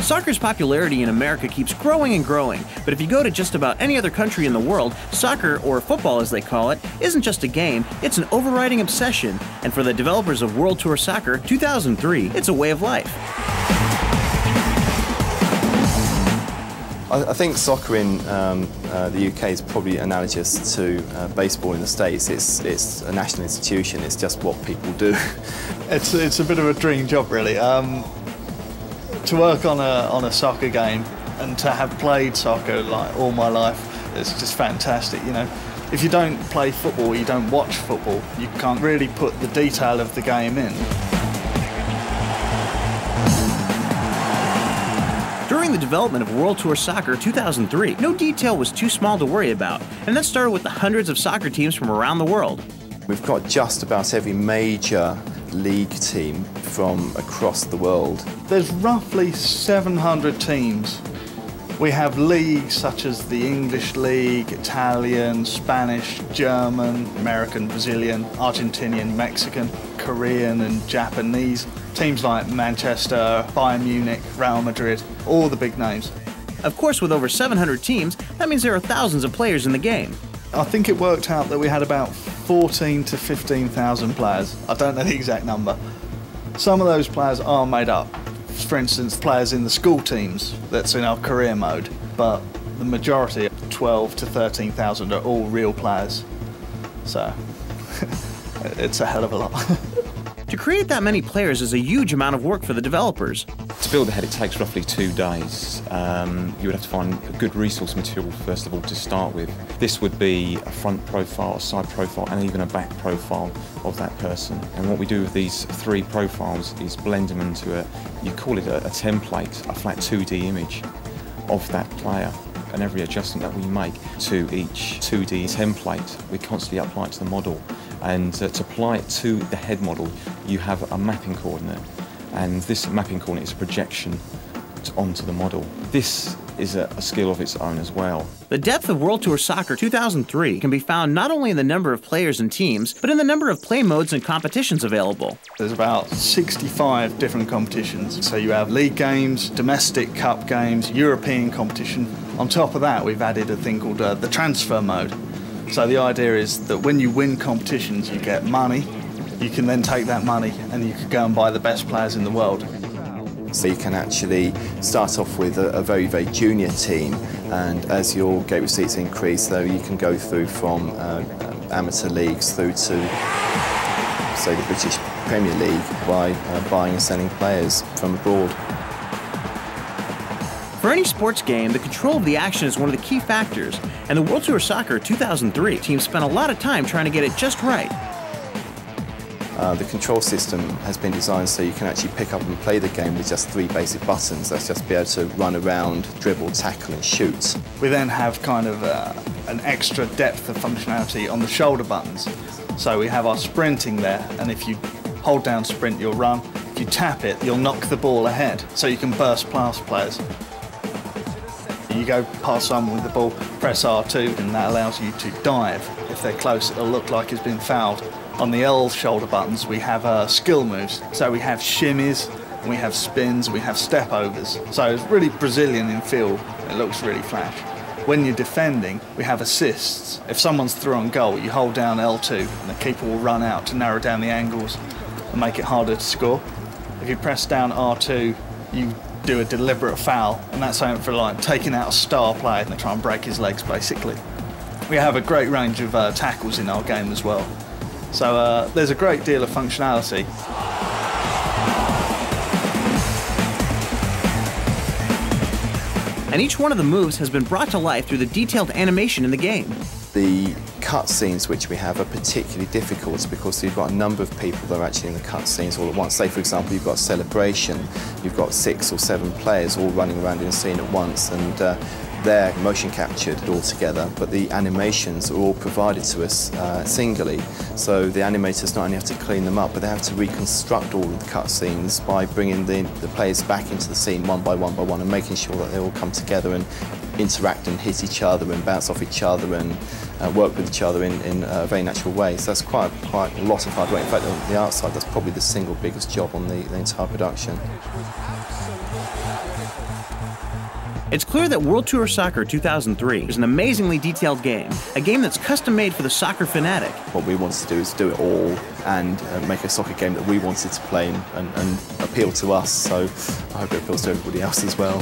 Soccer's popularity in America keeps growing and growing, but if you go to just about any other country in the world, soccer, or football as they call it, isn't just a game, it's an overriding obsession, and for the developers of World Tour Soccor 2003, it's a way of life. I think soccer in the UK is probably analogous to baseball in the States. It's a national institution, it's just what people do. It's a bit of a dream job, really. To work on a soccer game and to have played soccer like all my life, it's just fantastic, you know. If you don't play football, you don't watch football, you can't really put the detail of the game in. During the development of World Tour Soccor 2003, no detail was too small to worry about, and that started with the hundreds of soccer teams from around the world. We've got just about every major league team from across the world. There's roughly 700 teams. We have leagues such as the English League, Italian, Spanish, German, American, Brazilian, Argentinian, Mexican, Korean and Japanese. Teams like Manchester, Bayern Munich, Real Madrid, all the big names. Of course, with over 700 teams, that means there are thousands of players in the game. I think it worked out that we had about 14 to 15,000 players. I don't know the exact number. Some of those players are made up. For instance, players in the school teams, that's in our career mode. But the majority, 12 to 13,000, are all real players. So, it's a hell of a lot. To create that many players is a huge amount of work for the developers. To build the head, it takes roughly 2 days. You would have to find a good resource material, first of all, to start with. This would be a front profile, a side profile, and even a back profile of that person. And what we do with these 3 profiles is blend them into you call it a template, a flat 2D image of that player. And every adjustment that we make to each 2D template, we constantly apply it to the model. And to apply it to the head model, you have a mapping coordinate. And this mapping coordinate is a projection onto the model. This is a skill of its own as well. The depth of World Tour Soccor 2003 can be found not only in the number of players and teams, but in the number of play modes and competitions available. There's about 65 different competitions. So you have league games, domestic cup games, European competition. On top of that, we've added a thing called the transfer mode. So the idea is that when you win competitions, you get money. You can then take that money and you can go and buy the best players in the world. So you can actually start off with a very, very junior team, and as your gate receipts increase, though, you can go through from amateur leagues through to, say, the British Premier League by buying and selling players from abroad. For any sports game, the control of the action is one of the key factors, and the World Tour Soccor 2003 team spent a lot of time trying to get it just right. The control system has been designed so you can actually pick up and play the game with just 3 basic buttons. That's just be able to run around, dribble, tackle and shoot. We then have kind of an extra depth of functionality on the shoulder buttons. So we have our sprinting there, and if you hold down sprint, you'll run. If you tap it, you'll knock the ball ahead, so you can burst past players. You go past someone with the ball, press R2, and that allows you to dive. If they're close, it'll look like it's been fouled. On the L shoulder buttons, we have skill moves. So we have shimmies, we have spins, we have step overs. So it's really Brazilian in feel. It looks really flash. When you're defending, we have assists. If someone's through on goal, you hold down L2 and the keeper will run out to narrow down the angles and make it harder to score. If you press down R2, you do a deliberate foul, and that's something for like taking out a star player and try and break his legs, basically. We have a great range of tackles in our game as well. So there's a great deal of functionality. And each one of the moves has been brought to life through the detailed animation in the game. The cutscenes which we have are particularly difficult because you've got a number of people that are actually in the cutscenes all at once. Say, for example, you've got a celebration, you've got 6 or 7 players all running around in a scene at once, and they're motion captured all together, but the animations are all provided to us singly. So the animators not only have to clean them up, but they have to reconstruct all of the cutscenes by bringing the players back into the scene one by one and making sure that they all come together and interact and hit each other and bounce off each other and work with each other in a very natural way. So that's quite a lot of hard work. In fact, on the art side, that's probably the single biggest job on the entire production. It's clear that World Tour Soccor 2003 is an amazingly detailed game, a game that's custom-made for the soccer fanatic. What we wanted to do is do it all and make a soccer game that we wanted to play and appeal to us, so I hope it appeals to everybody else as well.